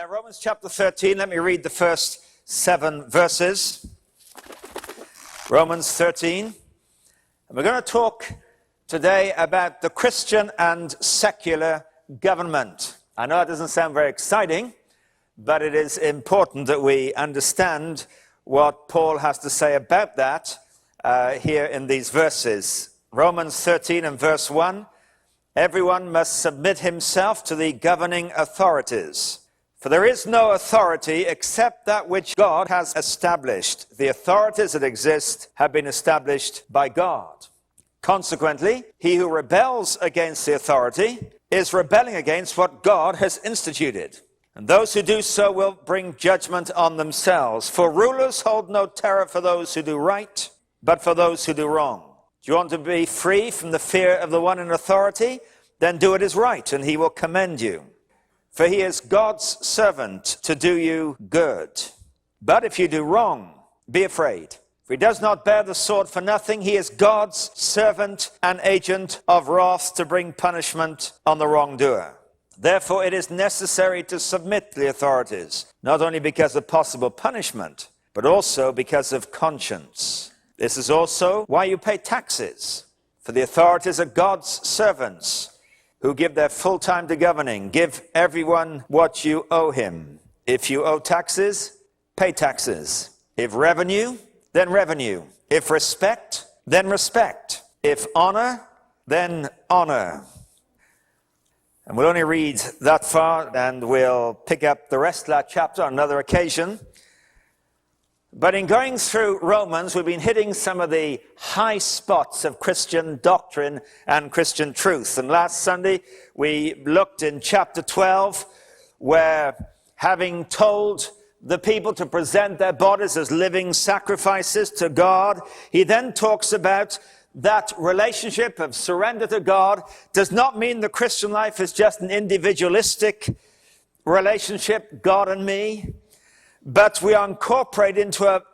Romans chapter 13, let me read the first 7 verses. Romans 13. And we're going to talk today about the Christian and secular government. I know it doesn't sound very exciting, but it is important that we understand what Paul has to say about that here in these verses. Romans 13 and verse 1. Everyone must submit himself to the governing authorities. For there is no authority except that which God has established. The authorities that exist have been established by God. Consequently, he who rebels against the authority is rebelling against what God has instituted. And those who do so will bring judgment on themselves. For rulers hold no terror for those who do right, but for those who do wrong. Do you want to be free from the fear of the one in authority? Then do what is right, and he will commend you. For he is God's servant to do you good. But if you do wrong, be afraid. For he does not bear the sword for nothing. He is God's servant and agent of wrath to bring punishment on the wrongdoer. Therefore it is necessary to submit to the authorities, not only because of possible punishment, but also because of conscience. This is also why you pay taxes. For the authorities are God's servants, who give their full time to governing. Give everyone what you owe him. If you owe taxes, pay taxes. If revenue, then revenue. If respect, then respect. If honor, then honor. And we'll only read that far, and we'll pick up the rest of that chapter on another occasion. But in going through Romans, we've been hitting some of the high spots of Christian doctrine and Christian truth. And last Sunday, we looked in chapter 12, where having told the people to present their bodies as living sacrifices to God, he then talks about that relationship of surrender to God does not mean the Christian life is just an individualistic relationship, God and me. But we are incorporated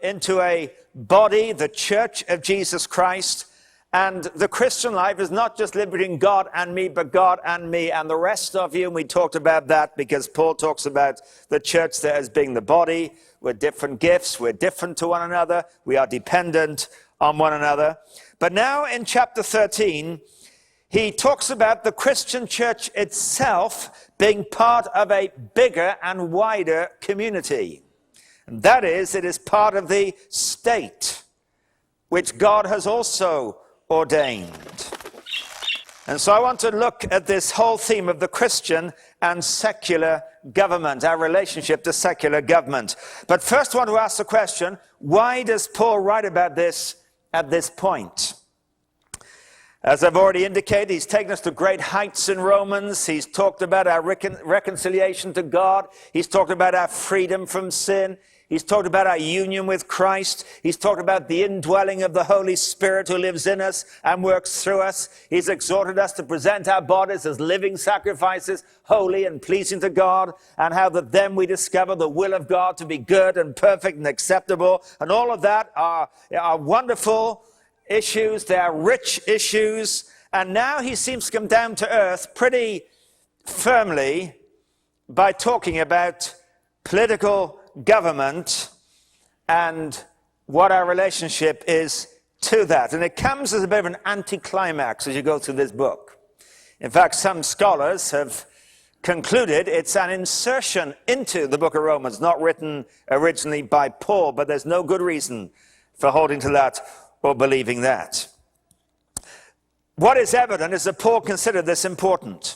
into a body, the church of Jesus Christ. And the Christian life is not just living between God and me, but God and me and the rest of you. And we talked about that because Paul talks about the church there as being the body. We're different gifts. We're different to one another. We are dependent on one another. But now in chapter 13, he talks about the Christian church itself being part of a bigger and wider community. And that is, it is part of the state, which God has also ordained. And so I want to look at this whole theme of the Christian and secular government, our relationship to secular government. But first I want to ask the question, why does Paul write about this at this point? As I've already indicated, he's taken us to great heights in Romans. He's talked about our reconciliation to God. He's talked about our freedom from sin. He's talked about our union with Christ. He's talked about the indwelling of the Holy Spirit who lives in us and works through us. He's exhorted us to present our bodies as living sacrifices, holy and pleasing to God, and how that then we discover the will of God to be good and perfect and acceptable. And all of that are wonderful issues. They are rich issues. And now he seems to come down to earth pretty firmly by talking about political government and what our relationship is to that. And it comes as a bit of an anticlimax as you go through this book. In fact, some scholars have concluded it's an insertion into the book of Romans, not written originally by Paul, but there's no good reason for holding to that or believing that. What is evident is that Paul considered this important.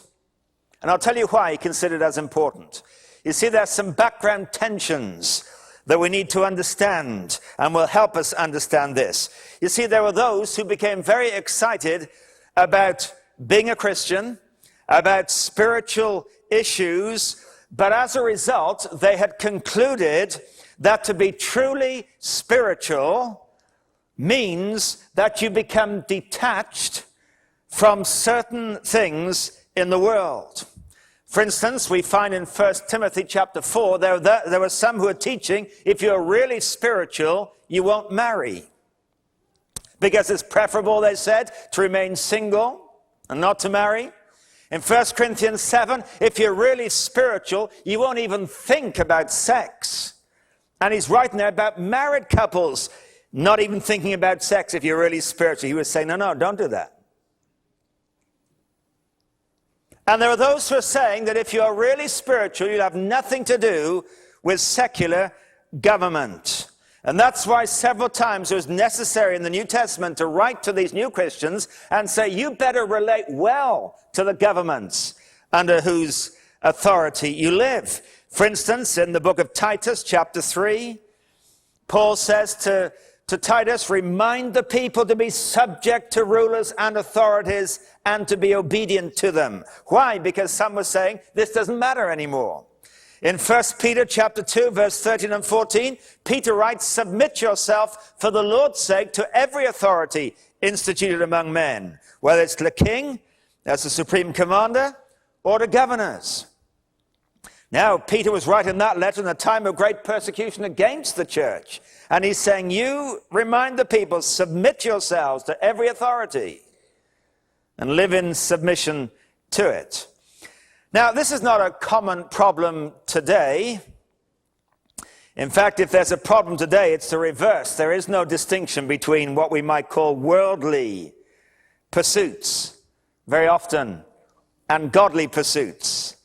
And I'll tell you why he considered it as important. You see, there's some background tensions that we need to understand and will help us understand this. You see, there were those who became very excited about being a Christian, about spiritual issues, but as a result, they had concluded that to be truly spiritual means that you become detached from certain things in the world. For instance, we find in 1 Timothy chapter 4, there were some who are teaching, if you're really spiritual, you won't marry. Because it's preferable, they said, to remain single and not to marry. In 1 Corinthians 7, if you're really spiritual, you won't even think about sex. And he's writing there about married couples not even thinking about sex if you're really spiritual. He was saying, no, don't do that. And there are those who are saying that if you're really spiritual, you'll have nothing to do with secular government. And that's why several times it was necessary in the New Testament to write to these new Christians and say, you better relate well to the governments under whose authority you live. For instance, in the book of Titus, chapter 3, Paul says to Titus, remind the people to be subject to rulers and authorities and to be obedient to them. Why? Because some were saying, this doesn't matter anymore. In 1 Peter chapter 2, verse 13 and 14, Peter writes, submit yourself for the Lord's sake to every authority instituted among men, whether it's the king, as the supreme commander, or the governors. Now, Peter was writing that letter in a time of great persecution against the church. And he's saying, you remind the people, submit yourselves to every authority and live in submission to it. Now, this is not a common problem today. In fact, if there's a problem today, it's the reverse. There is no distinction between what we might call worldly pursuits, very often, and godly pursuits.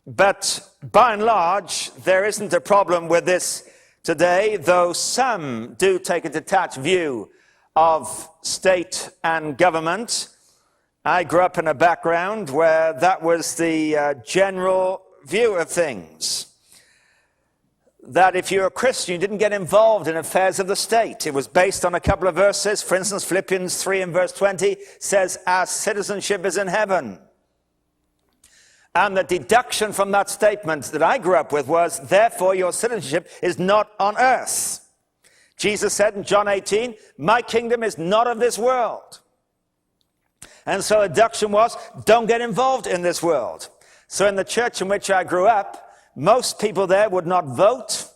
But by and large, there isn't a problem with this today, though some do take a detached view of state and government. I grew up in a background where that was the general view of things. That if you're a Christian, you didn't get involved in affairs of the state. It was based on a couple of verses. For instance, Philippians 3 and verse 20 says, our citizenship is in heaven. And the deduction from that statement that I grew up with was, therefore your citizenship is not on earth. Jesus said in John 18, my kingdom is not of this world. And so the deduction was, don't get involved in this world. So in the church in which I grew up, most people there would not vote.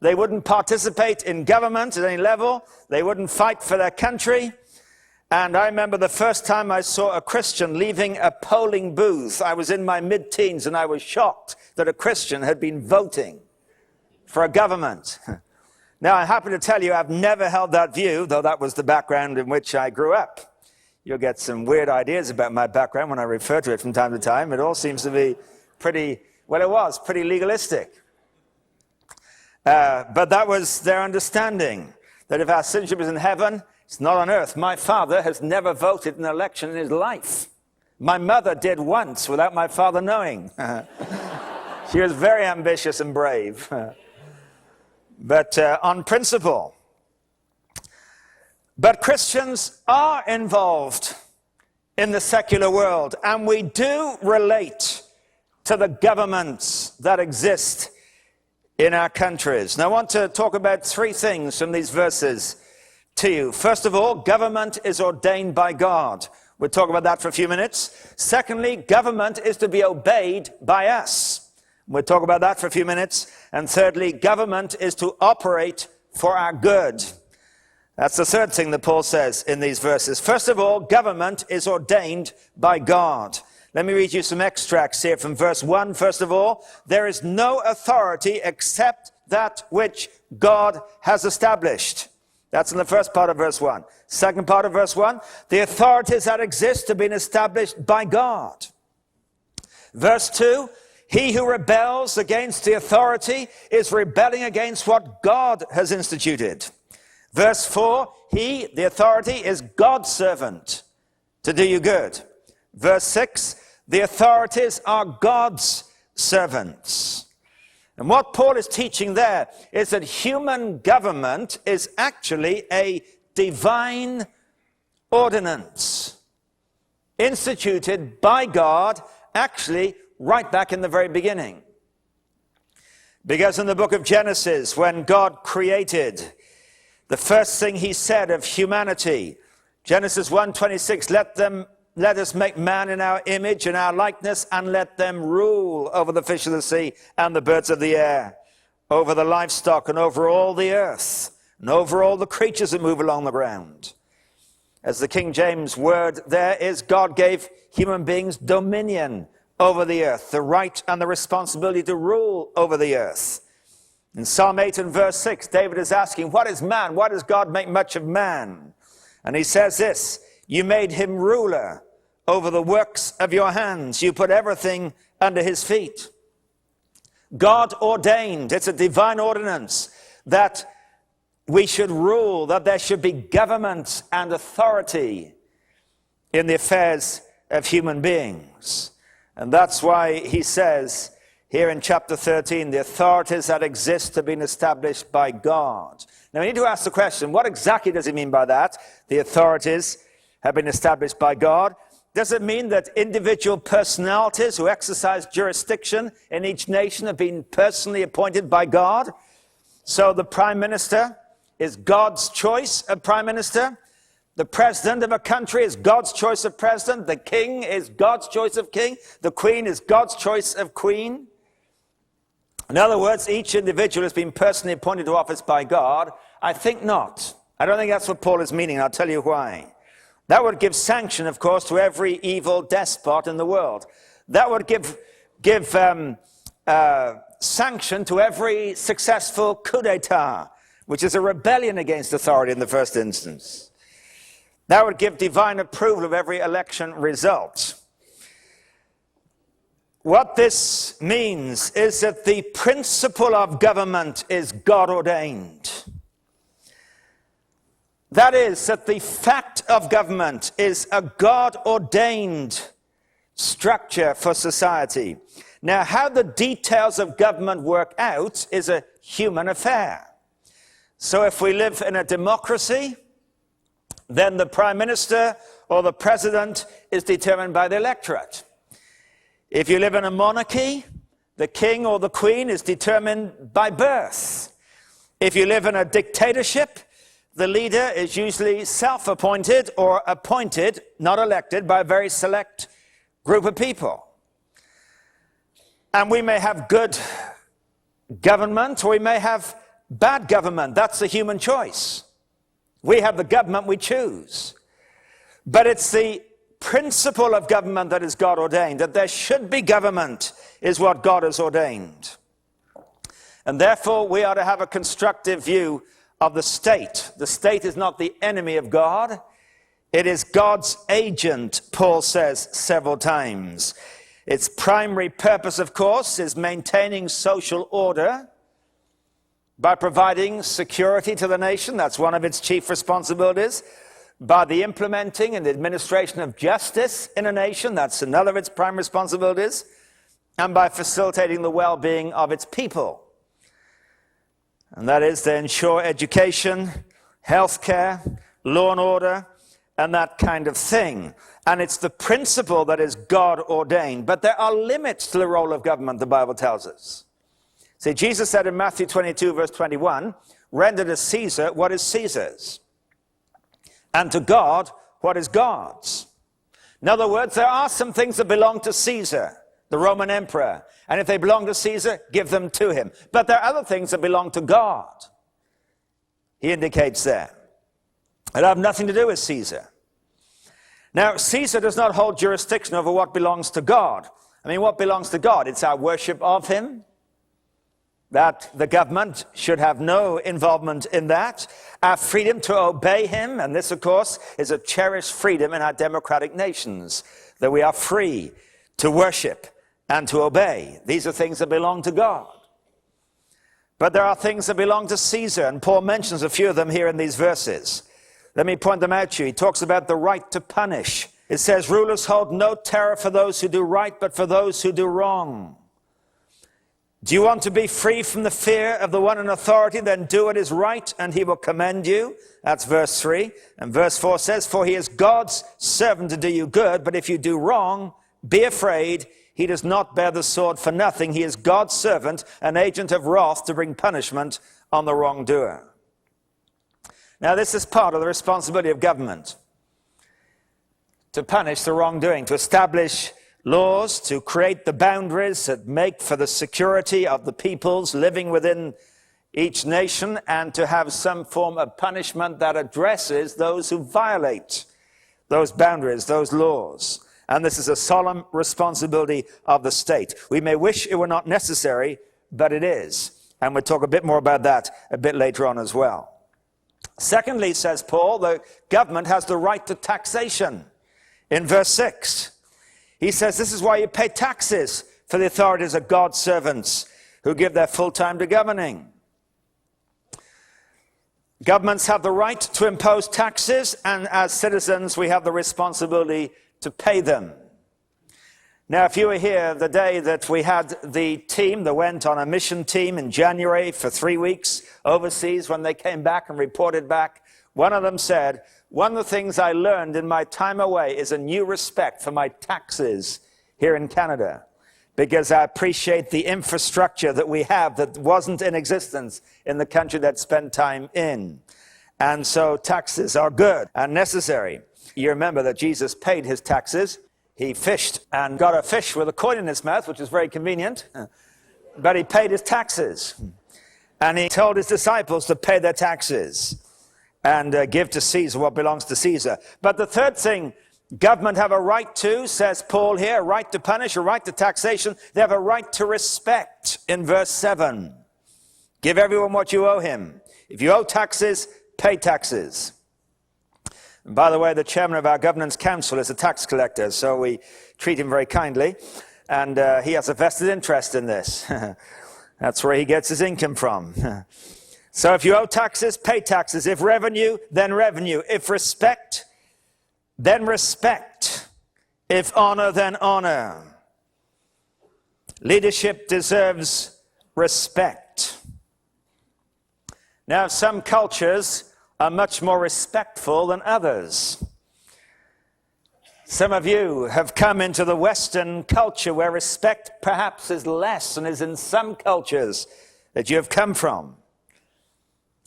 They wouldn't participate in government at any level. They wouldn't fight for their country. And I remember the first time I saw a Christian leaving a polling booth. I was in my mid-teens and I was shocked that a Christian had been voting for a government. Now, I'm happy to tell you I've never held that view, though that was the background in which I grew up. You'll get some weird ideas about my background when I refer to it from time to time. It all seems to be pretty legalistic. But that was their understanding, that if our citizenship is in heaven, it's not on earth. My father has never voted in an election in his life. My mother did once without my father knowing. She was very ambitious and brave. But on principle. But Christians are involved in the secular world, and we do relate to the governments that exist in our countries. Now, I want to talk about three things from these verses to you. First of all, government is ordained by God. We'll talk about that for a few minutes. Secondly, government is to be obeyed by us. We'll talk about that for a few minutes. And thirdly, government is to operate for our good. That's the third thing that Paul says in these verses. First of all, government is ordained by God. Let me read you some extracts here from verse 1. First of all, there is no authority except that which God has established. That's in the first part of verse 1. Second part of verse 1, the authorities that exist have been established by God. Verse 2, he who rebels against the authority is rebelling against what God has instituted. Verse 4, he, the authority, is God's servant to do you good. Verse 6, the authorities are God's servants. And what Paul is teaching there is that human government is actually a divine ordinance instituted by God, actually right back in the very beginning. Because in the book of Genesis, when God created, the first thing he said of humanity, Genesis 1:26, let us make man in our image and our likeness, and let them rule over the fish of the sea and the birds of the air, over the livestock and over all the earth, and over all the creatures that move along the ground. As the King James word there is, God gave human beings dominion over the earth, the right and the responsibility to rule over the earth. In Psalm 8 and verse 6, David is asking, what is man? Why does God make much of man? And he says this, you made him ruler over the works of your hands. You put everything under his feet. God ordained, it's a divine ordinance, that we should rule, that there should be government and authority in the affairs of human beings. And that's why he says here in chapter 13, the authorities that exist have been established by God. Now we need to ask the question, what exactly does he mean by that? The authorities have been established by God. Does it mean that individual personalities who exercise jurisdiction in each nation have been personally appointed by God? So the prime minister is God's choice of prime minister. The president of a country is God's choice of president. The king is God's choice of king. The queen is God's choice of queen. In other words, each individual has been personally appointed to office by God. I think not. I don't think that's what Paul is meaning. I'll tell you why. That would give sanction, of course, to every evil despot in the world. That would give sanction to every successful coup d'etat, which is a rebellion against authority in the first instance. That would give divine approval of every election result. What this means is that the principle of government is God ordained. That is, that the fact of government is a God-ordained structure for society. Now, how the details of government work out is a human affair. So if we live in a democracy, then the prime minister or the president is determined by the electorate. If you live in a monarchy, the king or the queen is determined by birth. If you live in a dictatorship, the leader is usually self-appointed or appointed, not elected, by a very select group of people. And we may have good government or we may have bad government. That's a human choice. We have the government we choose. But it's the principle of government that is God ordained, that there should be government is what God has ordained. And therefore we ought to have a constructive view of the state. The state is not the enemy of God. It is God's agent, Paul says several times. Its primary purpose, of course, is maintaining social order by providing security to the nation. That's one of its chief responsibilities. By the implementing and administration of justice in a nation. That's another of its prime responsibilities. And by facilitating the well-being of its people. And that is to ensure education, healthcare, law and order, and that kind of thing. And it's the principle that is God ordained. But there are limits to the role of government, the Bible tells us. See, Jesus said in Matthew 22, verse 21, render to Caesar what is Caesar's, and to God what is God's. In other words, there are some things that belong to Caesar, the Roman emperor. And if they belong to Caesar, give them to him. But there are other things that belong to God. He indicates there. It have nothing to do with Caesar. Now, Caesar does not hold jurisdiction over what belongs to God. I mean, what belongs to God? It's our worship of him. That the government should have no involvement in that. Our freedom to obey him, and this, of course, is a cherished freedom in our democratic nations, that we are free to worship and to obey. These are things that belong to God. But there are things that belong to Caesar, and Paul mentions a few of them here in these verses. Let me point them out to you. He talks about the right to punish. It says, rulers hold no terror for those who do right, but for those who do wrong. Do you want to be free from the fear of the one in authority? Then do what is right, and he will commend you. That's verse 3. And verse 4 says, for he is God's servant to do you good, but if you do wrong, be afraid. He does not bear the sword for nothing. He is God's servant, an agent of wrath to bring punishment on the wrongdoer. Now, this is part of the responsibility of government, to punish the wrongdoing, to establish laws, to create the boundaries that make for the security of the peoples living within each nation, and to have some form of punishment that addresses those who violate those boundaries, those laws. And this is a solemn responsibility of the state. We may wish it were not necessary, but it is. And we'll talk a bit more about that a bit later on as well. Secondly, says Paul, the government has the right to taxation. In verse 6, he says, this is why you pay taxes, for the authorities are God's servants who give their full time to governing. Governments have the right to impose taxes, and as citizens, we have the responsibility to pay them. Now, if you were here the day that we had the team that went on a mission team in January for 3 weeks overseas, when they came back and reported back, one of them said, one of the things I learned in my time away is a new respect for my taxes here in Canada, because I appreciate the infrastructure that we have that wasn't in existence in the country that spent time in. And so taxes are good and necessary. You remember that Jesus paid his taxes. He fished and got a fish with a coin in his mouth, which is very convenient. But he paid his taxes. And he told his disciples to pay their taxes and give to Caesar what belongs to Caesar. But the third thing government have a right to, says Paul here, a right to punish, a right to taxation. They have a right to respect in verse 7. Give everyone what you owe him. If you owe taxes, pay taxes. And by the way, the chairman of our governance council is a tax collector, so we treat him very kindly. And he has a vested interest in this. That's where he gets his income from. So if you owe taxes, pay taxes. If revenue, then revenue. If respect, then respect. If honor, then honor. Leadership deserves respect. Now, some cultures are much more respectful than others. Some of you have come into the Western culture where respect perhaps is less than is in some cultures that you have come from.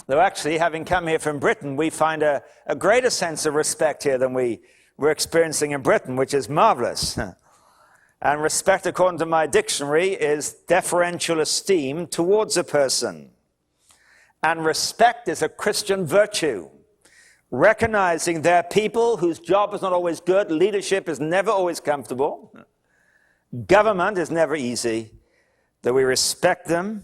Though actually, having come here from Britain, we find a greater sense of respect here than we were experiencing in Britain, which is marvelous. And respect, according to my dictionary, is deferential esteem towards a person. And respect is a Christian virtue. Recognizing there are people whose job is not always good, leadership is never always comfortable, government is never easy, that we respect them,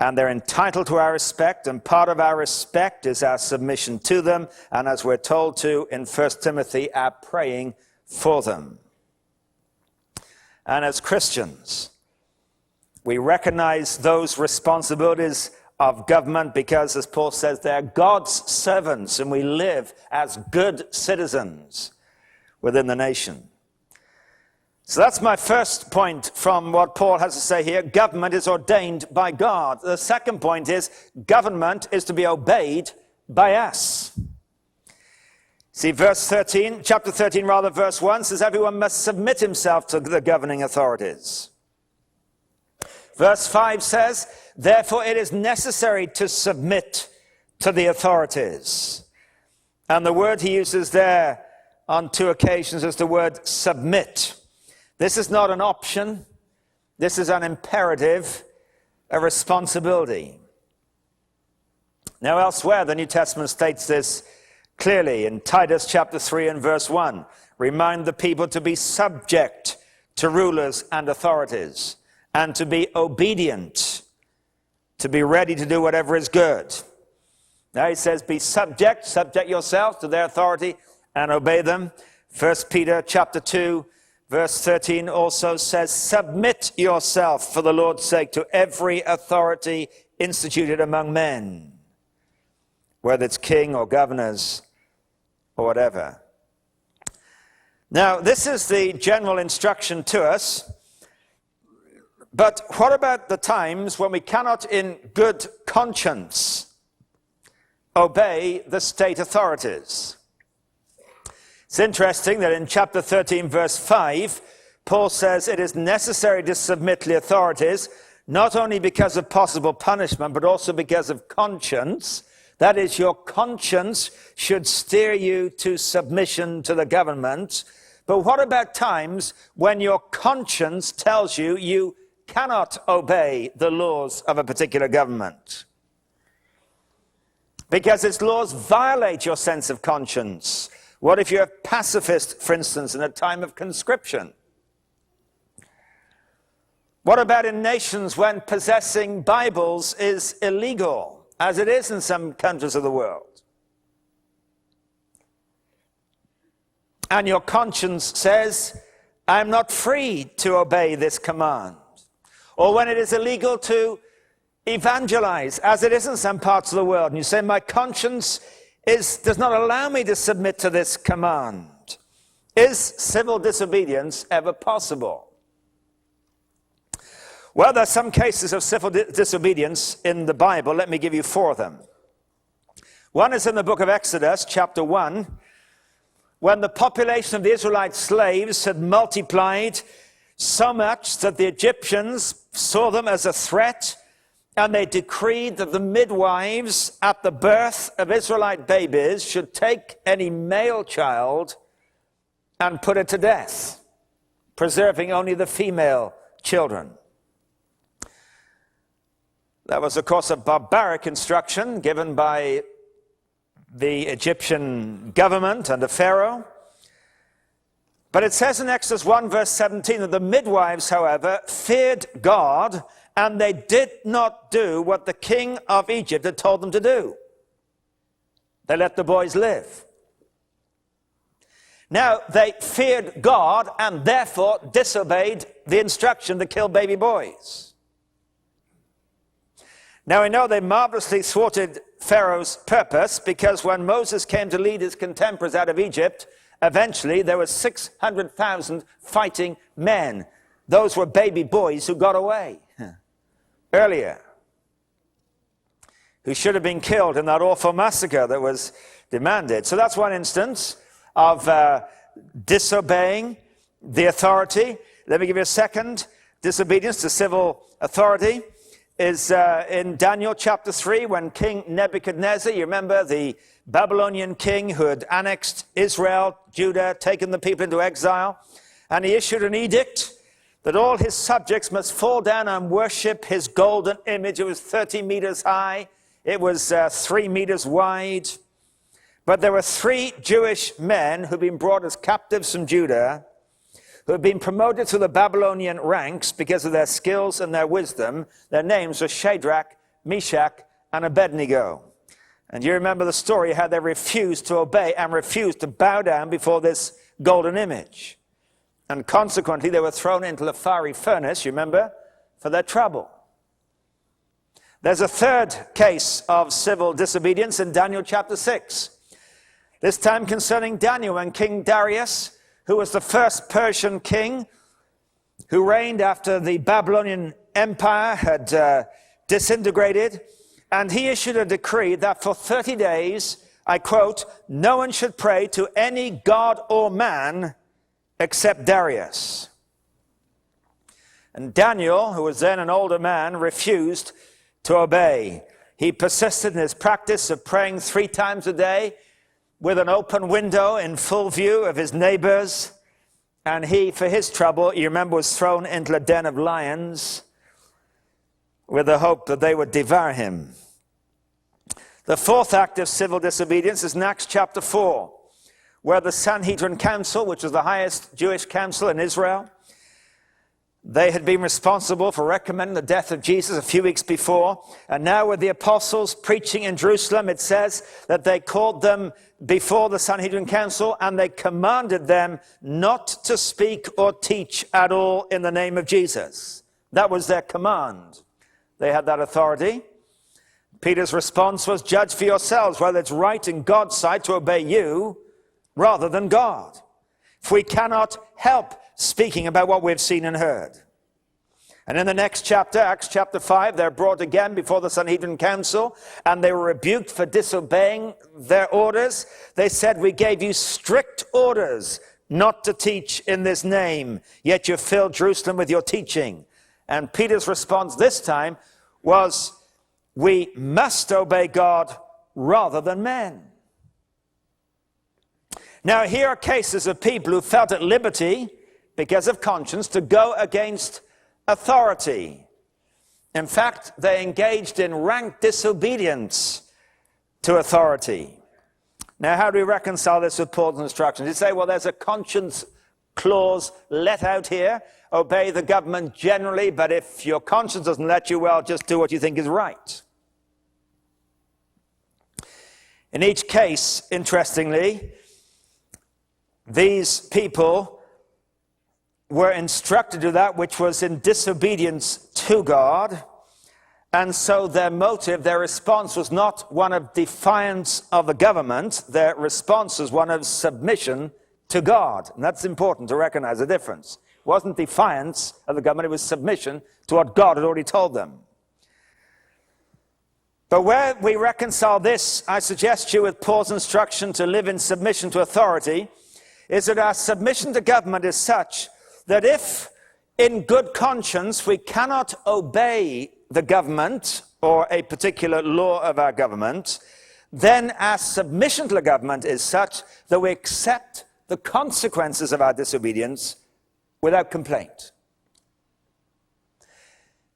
and they're entitled to our respect, and part of our respect is our submission to them, and as we're told to in 1 Timothy, our praying for them. And as Christians, we recognize those responsibilities of government because, as Paul says, they're God's servants, and we live as good citizens within the nation. So that's my first point from what Paul has to say here. Government is ordained by God. The second point is government is to be obeyed by us. See, chapter 13, verse 1 says everyone must submit himself to the governing authorities. Verse 5 says, therefore it is necessary to submit to the authorities. And the word he uses there on 2 occasions is the word submit. This is not an option. This is an imperative, a responsibility. Now elsewhere, the New Testament states this clearly in Titus chapter 3 and verse 1. Remind the people to be subject to rulers and authorities, and to be obedient, to be ready to do whatever is good. Now he says, be subject yourself to their authority and obey them. 1 Peter chapter 2, verse 13 also says, submit yourself for the Lord's sake to every authority instituted among men, whether it's king or governors or whatever. Now, this is the general instruction to us. But what about the times when we cannot in good conscience obey the state authorities? It's interesting that in chapter 13, verse 5, Paul says it is necessary to submit to the authorities, not only because of possible punishment, but also because of conscience. That is, your conscience should steer you to submission to the government. But what about times when your conscience tells you you cannot obey the laws of a particular government? Because its laws violate your sense of conscience. What if you're a pacifist, for instance, in a time of conscription? What about in nations when possessing Bibles is illegal, as it is in some countries of the world? And your conscience says, I'm not free to obey this command. Or when it is illegal to evangelize, as it is in some parts of the world, and you say, my conscience does not allow me to submit to this command. Is civil disobedience ever possible? Well, there are some cases of civil disobedience in the Bible. Let me give you 4 of them. One is in the book of Exodus, chapter 1, when the population of the Israelite slaves had multiplied so much that the Egyptians saw them as a threat, and they decreed that the midwives at the birth of Israelite babies should take any male child and put it to death, preserving only the female children. That was, of course, a barbaric instruction given by the Egyptian government under Pharaoh. But it says in Exodus 1, verse 17, that the midwives, however, feared God, and they did not do what the king of Egypt had told them to do. They let the boys live. Now, they feared God and therefore disobeyed the instruction to kill baby boys. Now, we know they marvelously thwarted Pharaoh's purpose, because when Moses came to lead his contemporaries out of Egypt, eventually there were 600,000 fighting men. Those were baby boys who got away earlier, who should have been killed in that awful massacre that was demanded. So that's one instance of disobeying the authority. Let me give you a second. Disobedience to civil authority is in Daniel chapter 3, when King Nebuchadnezzar, you remember the Babylonian king who had annexed Israel, Judah, taken the people into exile, and he issued an edict that all his subjects must fall down and worship his golden image. It was 30 meters high. It was 3 meters wide. But there were 3 Jewish men who'd been brought as captives from Judah, who had been promoted to the Babylonian ranks because of their skills and their wisdom. Their names were Shadrach, Meshach, and Abednego. And you remember the story, how they refused to obey and refused to bow down before this golden image. And consequently, they were thrown into the fiery furnace, you remember, for their trouble. There's a third case of civil disobedience in Daniel chapter 6. This time concerning Daniel, when King Darius, who was the first Persian king who reigned after the Babylonian Empire had disintegrated, and he issued a decree that for 30 days, I quote, no one should pray to any god or man except Darius. And Daniel, who was then an older man, refused to obey. He persisted in his practice of praying 3 times a day with an open window in full view of his neighbors. And he, for his trouble, you remember, was thrown into a den of lions with the hope that they would devour him. The fourth act of civil disobedience is in Acts chapter 4, where the Sanhedrin Council, which was the highest Jewish council in Israel, they had been responsible for recommending the death of Jesus a few weeks before. And now with the apostles preaching in Jerusalem, it says that they called them before the Sanhedrin Council and they commanded them not to speak or teach at all in the name of Jesus. That was their command. They had that authority. Peter's response was, judge for yourselves whether it's right in God's sight to obey you rather than God. If we cannot help speaking about what we've seen and heard. And in the next chapter, Acts chapter 5, they're brought again before the Sanhedrin Council, and they were rebuked for disobeying their orders. They said, we gave you strict orders not to teach in this name, yet you filled Jerusalem with your teaching. And Peter's response this time was, we must obey God rather than men. Now, here are cases of people who felt at liberty because of conscience to go against authority. In fact, they engaged in rank disobedience to authority. Now, how do we reconcile this with Paul's instructions? You say, well, there's a conscience clause let out here. Obey the government generally, but if your conscience doesn't let you, well, just do what you think is right. In each case, interestingly, these people were instructed to do that which was in disobedience to God, and so their motive, their response was not one of defiance of the government. Their response was one of submission to God. And that's important to recognize the difference. It wasn't defiance of the government, it was submission to what God had already told them. But where we reconcile this, I suggest to you, with Paul's instruction to live in submission to authority, is that our submission to government is such that if in good conscience we cannot obey the government or a particular law of our government, then our submission to the government is such that we accept the consequences of our disobedience without complaint.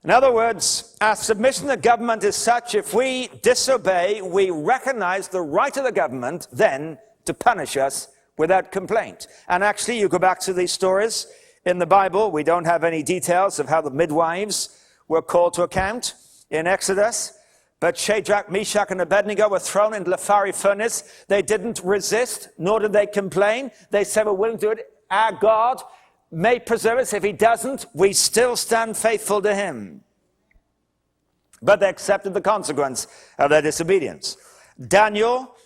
In other words, our submission to government is such, if we disobey, we recognize the right of the government then to punish us without complaint. And actually, you go back to these stories in the Bible. We don't have any details of how the midwives were called to account in Exodus. But Shadrach, Meshach, and Abednego were thrown into the fiery furnace. They didn't resist, nor did they complain. They said, we're willing to do it. Our God may preserve us. If he doesn't, we still stand faithful to him. But they accepted the consequence of their disobedience. Daniel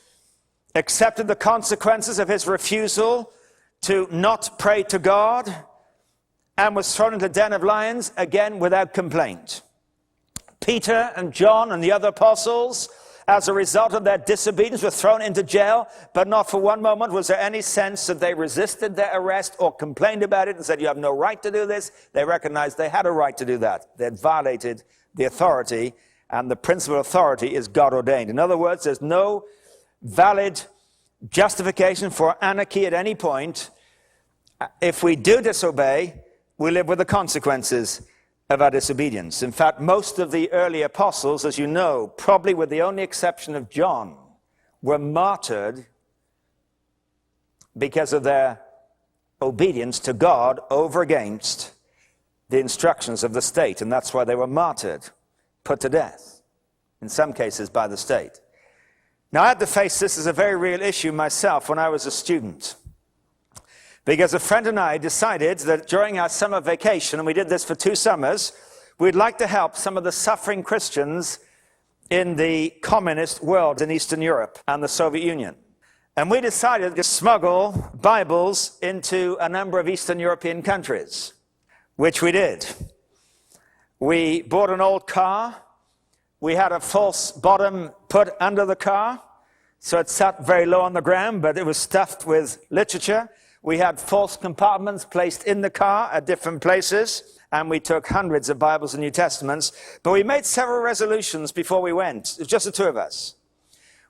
accepted the consequences of his refusal to not pray to God and was thrown into the den of lions, again without complaint. Peter and John and the other apostles, as a result of their disobedience, were thrown into jail, but not for one moment was there any sense that they resisted their arrest or complained about it and said, you have no right to do this. They recognized they had a right to do that. They had violated the authority, and the principle of authority is God ordained. In other words, there's no valid justification for anarchy at any point. If we do disobey, we live with the consequences of our disobedience. In fact, most of the early apostles, as you know, probably with the only exception of John, were martyred because of their obedience to God over against the instructions of the state. And that's why they were martyred, put to death, in some cases by the state. Now, I had to face this as a very real issue myself when I was a student. Because a friend and I decided that during our summer vacation, and we did this for 2 summers, we'd like to help some of the suffering Christians in the communist world in Eastern Europe and the Soviet Union. And we decided to smuggle Bibles into a number of Eastern European countries, which we did. We bought an old car. We had a false bottom put under the car, so it sat very low on the ground, but it was stuffed with literature. We had false compartments placed in the car at different places, and we took hundreds of Bibles and New Testaments. But we made several resolutions before we went. It was just the 2 of us.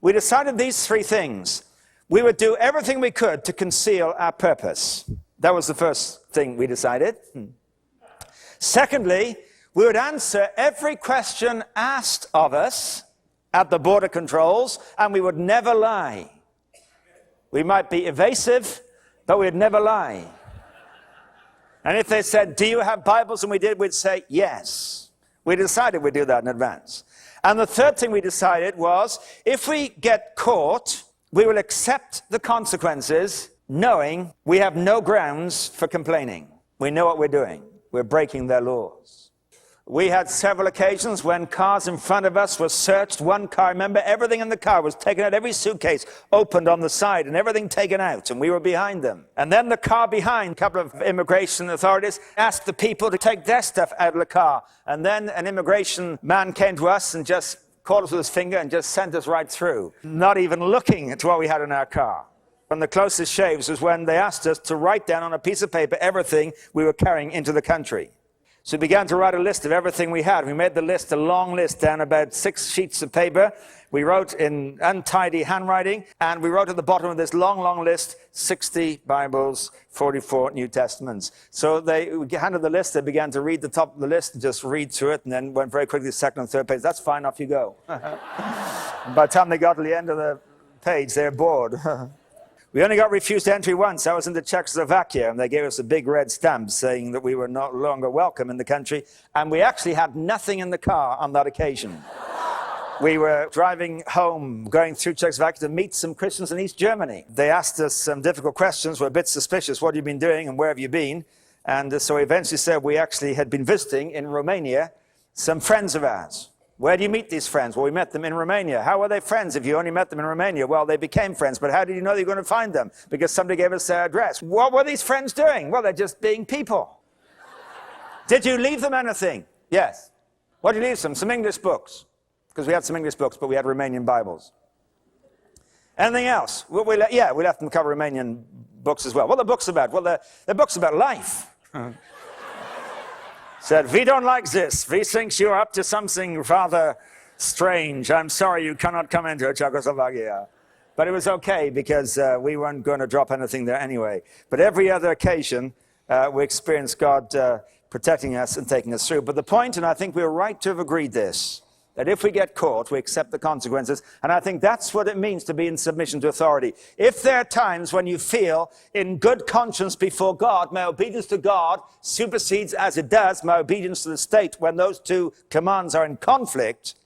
We decided these 3 things. We would do everything we could to conceal our purpose. That was the first thing we decided. Secondly, we would answer every question asked of us at the border controls, and we would never lie. We might be evasive, but we'd never lie. And if they said, do you have Bibles? And we did, we'd say, yes. We decided we'd do that in advance. And the third thing we decided was, if we get caught, we will accept the consequences, knowing we have no grounds for complaining. We know what we're doing. We're breaking their laws. We had several occasions when cars in front of us were searched. One car, remember, everything in the car was taken out, every suitcase opened on the side and everything taken out, and we were behind them. And then the car behind, a couple of immigration authorities asked the people to take their stuff out of the car. And then an immigration man came to us and just called us with his finger and just sent us right through, not even looking at what we had in our car. And the closest shaves was when they asked us to write down on a piece of paper everything we were carrying into the country. So we began to write a list of everything we had. We made the list, a long list, down about 6 sheets of paper. We wrote in untidy handwriting, and we wrote at the bottom of this long, long list, 60 Bibles, 44 New Testaments. So they handed the list, they began to read the top of the list, and just read through it, and then went very quickly to the second and third page. That's fine, off you go. By the time they got to the end of the page. They're bored. We only got refused entry once. I was in Czechoslovakia, and they gave us a big red stamp saying that we were no longer welcome in the country. And we actually had nothing in the car on that occasion. We were driving home, going through Czechoslovakia to meet some Christians in East Germany. They asked us some difficult questions. We're a bit suspicious. What have you been doing and where have you been? And so we eventually said we actually had been visiting in Romania some friends of ours. Where do you meet these friends? Well, we met them in Romania. How were they friends if you only met them in Romania? Well, they became friends, but how did you know you were going to find them? Because somebody gave us their address. What were these friends doing? Well, they're just being people. Did you leave them anything? Yes. What did you leave them? Some English books. Because we had some English books, but we had Romanian Bibles. Anything else? Well, we left them a couple of Romanian books as well. What are the books about? Well, they're books about life. Said, we don't like this. We think you're up to something rather strange. I'm sorry you cannot come into Czechoslovakia. But it was okay because we weren't going to drop anything there anyway. But every other occasion, we experienced God protecting us and taking us through. But the point, and I think we were right to have agreed this, that if we get caught, we accept the consequences. And I think that's what it means to be in submission to authority. If there are times when you feel in good conscience before God, my obedience to God supersedes as it does my obedience to the state, when those two commands are in conflict,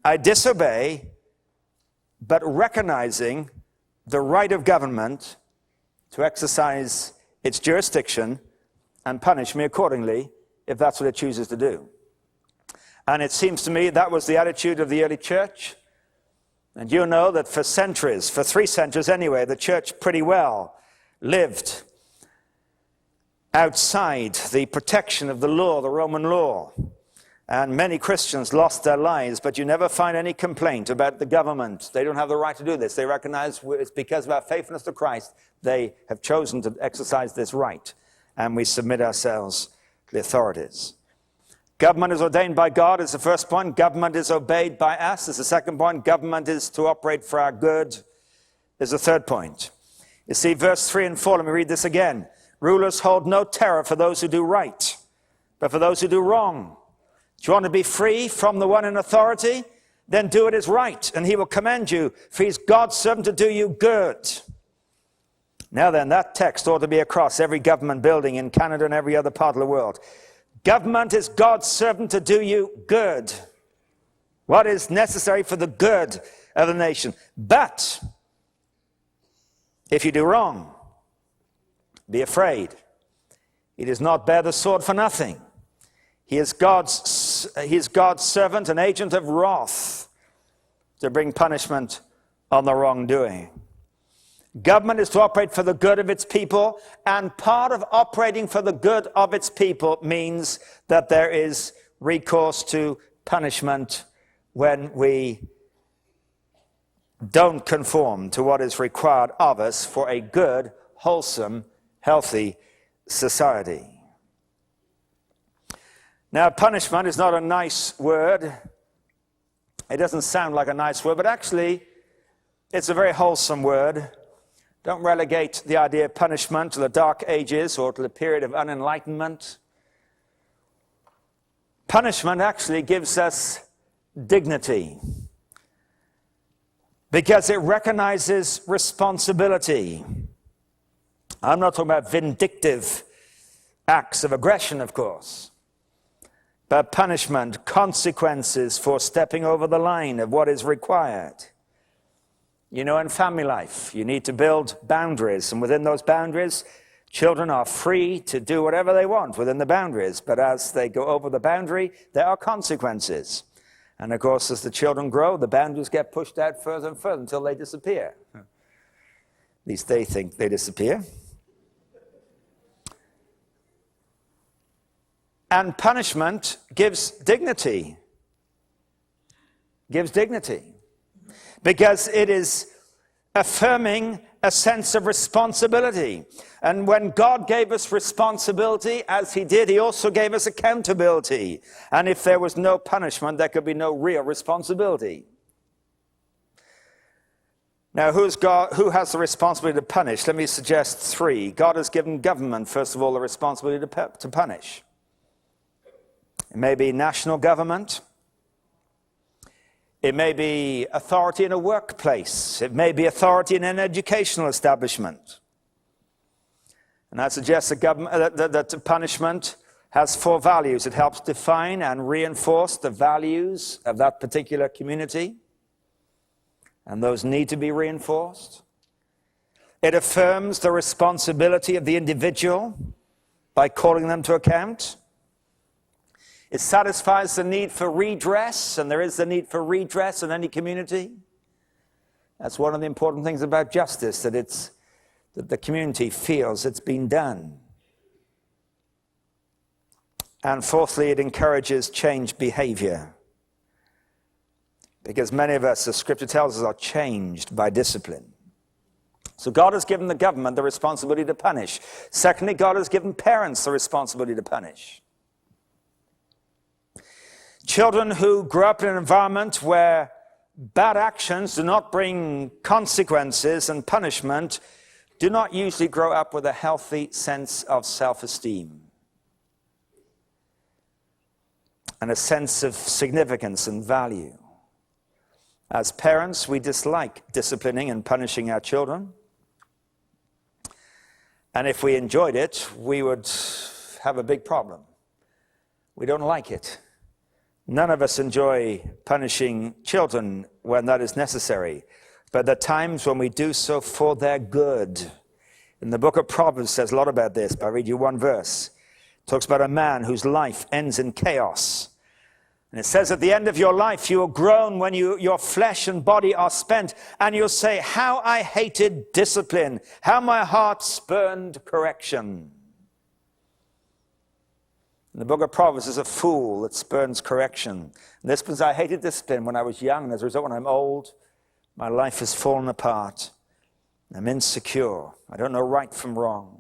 I disobey, but recognizing the right of government to exercise its jurisdiction and punish me accordingly if that's what it chooses to do. And it seems to me that was the attitude of the early church. And you know that for centuries, for 3 centuries anyway, the church pretty well lived outside the protection of the law, the Roman law. And many Christians lost their lives, but you never find any complaint about the government. They don't have the right to do this. They recognize it's because of our faithfulness to Christ they have chosen to exercise this right. And we submit ourselves to the authorities. Government is ordained by God is the first point. Government is obeyed by us is the second point. Government is to operate for our good is the third point. You see, verse 3 and 4, let me read this again. Rulers hold no terror for those who do right, but for those who do wrong. Do you want to be free from the one in authority? Then do what is right, and he will commend you, for he's God's servant to do you good. Now then, that text ought to be across every government building in Canada and every other part of the world. Government is God's servant to do you good. What is necessary for the good of the nation. But if you do wrong, be afraid. He does not bear the sword for nothing. He is God's servant, an agent of wrath to bring punishment on the wrongdoing. Government is to operate for the good of its people, and part of operating for the good of its people means that there is recourse to punishment when we don't conform to what is required of us for a good, wholesome, healthy society. Now, punishment is not a nice word. It doesn't sound like a nice word, but actually, it's a very wholesome word. Don't relegate the idea of punishment to the Dark Ages or to the period of unenlightenment. Punishment actually gives us dignity because it recognizes responsibility. I'm not talking about vindictive acts of aggression, of course, but punishment, consequences for stepping over the line of what is required. You know, in family life, you need to build boundaries, and within those boundaries, children are free to do whatever they want within the boundaries, but as they go over the boundary, there are consequences. And of course, as the children grow, the boundaries get pushed out further and further until they disappear. At least they think they disappear. And punishment gives dignity. Gives dignity. Because it is affirming a sense of responsibility. And when God gave us responsibility, as he did, he also gave us accountability. And if there was no punishment, there could be no real responsibility. Now, who has the responsibility to punish? Let me suggest 3. God has given government, first of all, the responsibility to punish. It may be national government. It may be authority in a workplace. It may be authority in an educational establishment. And I suggest that punishment has 4 values. It helps define and reinforce the values of that particular community, and those need to be reinforced. It affirms the responsibility of the individual by calling them to account. It satisfies the need for redress, and there is the need for redress in any community. That's one of the important things about justice, that the community feels it's been done. And fourthly, it encourages changed behavior. Because many of us, as Scripture tells us, are changed by discipline. So God has given the government the responsibility to punish. Secondly, God has given parents the responsibility to punish. Children who grow up in an environment where bad actions do not bring consequences and punishment do not usually grow up with a healthy sense of self-esteem and a sense of significance and value. As parents, we dislike disciplining and punishing our children. And if we enjoyed it, we would have a big problem. We don't like it. None of us enjoy punishing children when that is necessary. But there are times when we do so for their good. In the book of Proverbs, it says a lot about this. But I read you one verse. It talks about a man whose life ends in chaos. And it says, at the end of your life, you will groan when your flesh and body are spent, and you'll say, how I hated discipline, how my heart spurned correction. In the book of Proverbs, there's a fool that spurns correction. And this means I hated discipline when I was young, and as a result, when I'm old, my life has fallen apart. I'm insecure. I don't know right from wrong.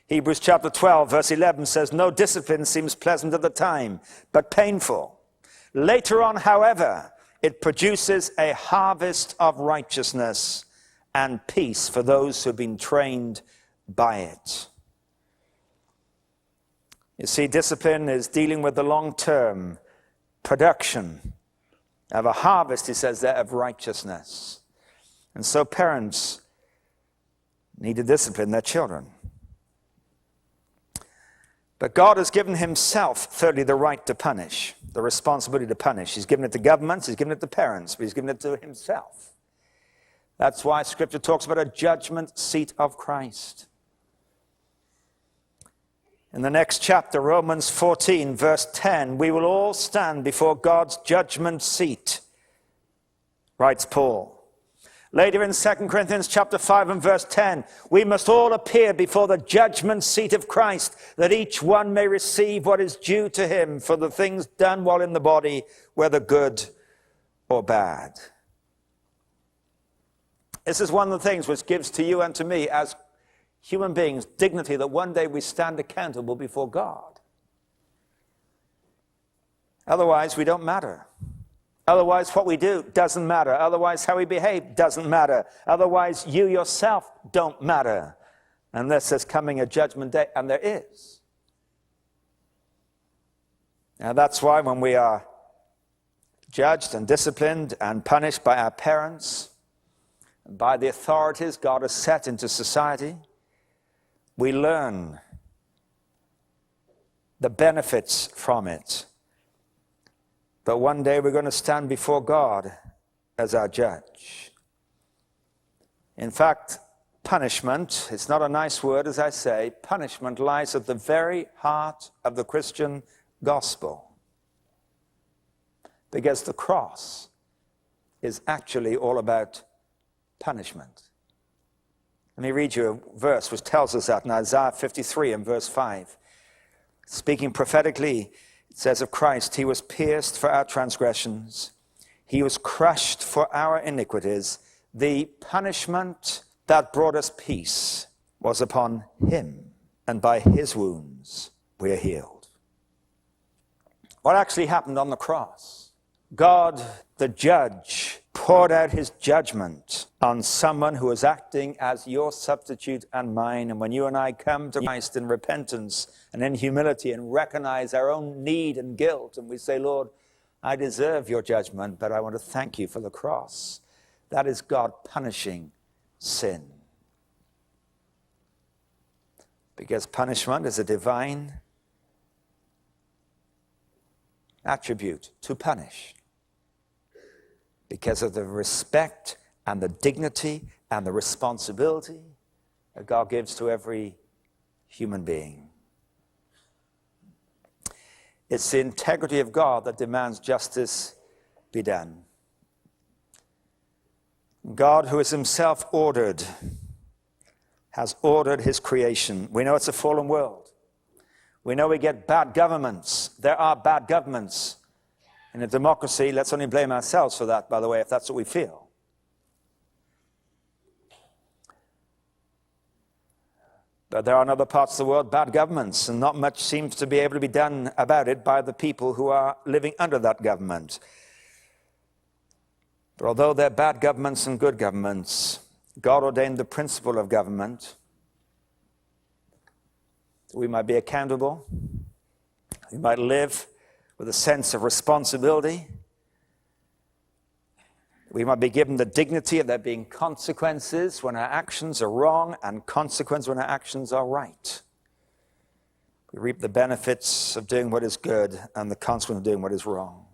Hebrews chapter 12, verse 11 says, no discipline seems pleasant at the time, but painful. Later on, however, it produces a harvest of righteousness and peace for those who have been trained by it. You see, discipline is dealing with the long-term production of a harvest, he says there, of righteousness. And so parents need to discipline their children. But God has given himself, thirdly, the right to punish, the responsibility to punish. He's given it to governments, he's given it to parents, but he's given it to himself. That's why Scripture talks about a judgment seat of Christ. In the next chapter, Romans 14, verse 10, we will all stand before God's judgment seat, writes Paul. Later in 2 Corinthians chapter 5 and verse 10, we must all appear before the judgment seat of Christ, that each one may receive what is due to him for the things done while in the body, whether good or bad. This is one of the things which gives to you and to me as human beings dignity, that one day we stand accountable before God. Otherwise, we don't matter. Otherwise, what we do doesn't matter. Otherwise, how we behave doesn't matter. Otherwise, you yourself don't matter. Unless there's coming a judgment day, and there is. Now, that's why when we are judged and disciplined and punished by our parents, and by the authorities God has set into society, we learn the benefits from it. But one day we're going to stand before God as our judge. In fact, punishment, it's not a nice word as I say, punishment lies at the very heart of the Christian gospel. Because the cross is actually all about punishment. Let me read you a verse which tells us that in Isaiah 53 and verse 5. Speaking prophetically, it says of Christ, he was pierced for our transgressions. He was crushed for our iniquities. The punishment that brought us peace was upon him, and by his wounds we are healed. What actually happened on the cross? God, the judge, poured out his judgment on someone who was acting as your substitute and mine. And when you and I come to Christ in repentance and in humility and recognize our own need and guilt, and we say, Lord, I deserve your judgment, but I want to thank you for the cross. That is God punishing sin. Because punishment is a divine attribute, to punish. Because of the respect and the dignity and the responsibility that God gives to every human being. It's the integrity of God that demands justice be done. God, who is himself ordered, has ordered his creation. We know it's a fallen world. We know we get bad governments. There are bad governments. In a democracy, let's only blame ourselves for that, by the way, if that's what we feel. But there are in other parts of the world bad governments, and not much seems to be able to be done about it by the people who are living under that government. But although there are bad governments and good governments, God ordained the principle of government. We might be accountable. We might live with a sense of responsibility. We might be given the dignity of there being consequences when our actions are wrong and consequences when our actions are right. We reap the benefits of doing what is good and the consequence of doing what is wrong.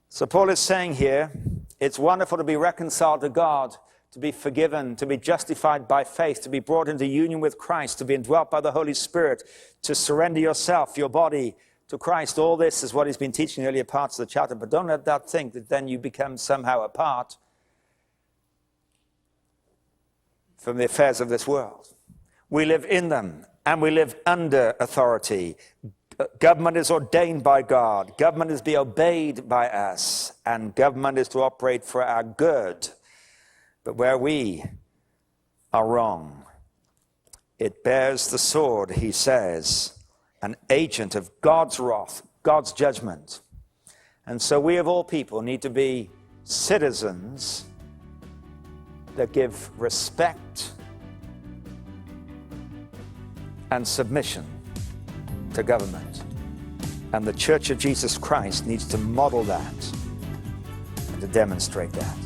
So Paul is saying here, it's wonderful to be reconciled to God, to be forgiven, to be justified by faith, to be brought into union with Christ, to be indwelt by the Holy Spirit, to surrender yourself, your body, to Christ. All this is what he's been teaching in earlier parts of the chapter, but don't let that think that then you become somehow apart from the affairs of this world. We live in them, and we live under authority. Government is ordained by God. Government is to be obeyed by us, and government is to operate for our good. But where we are wrong, it bears the sword, he says, an agent of God's wrath, God's judgment. And so we of all people need to be citizens that give respect and submission to government. And the Church of Jesus Christ needs to model that and to demonstrate that.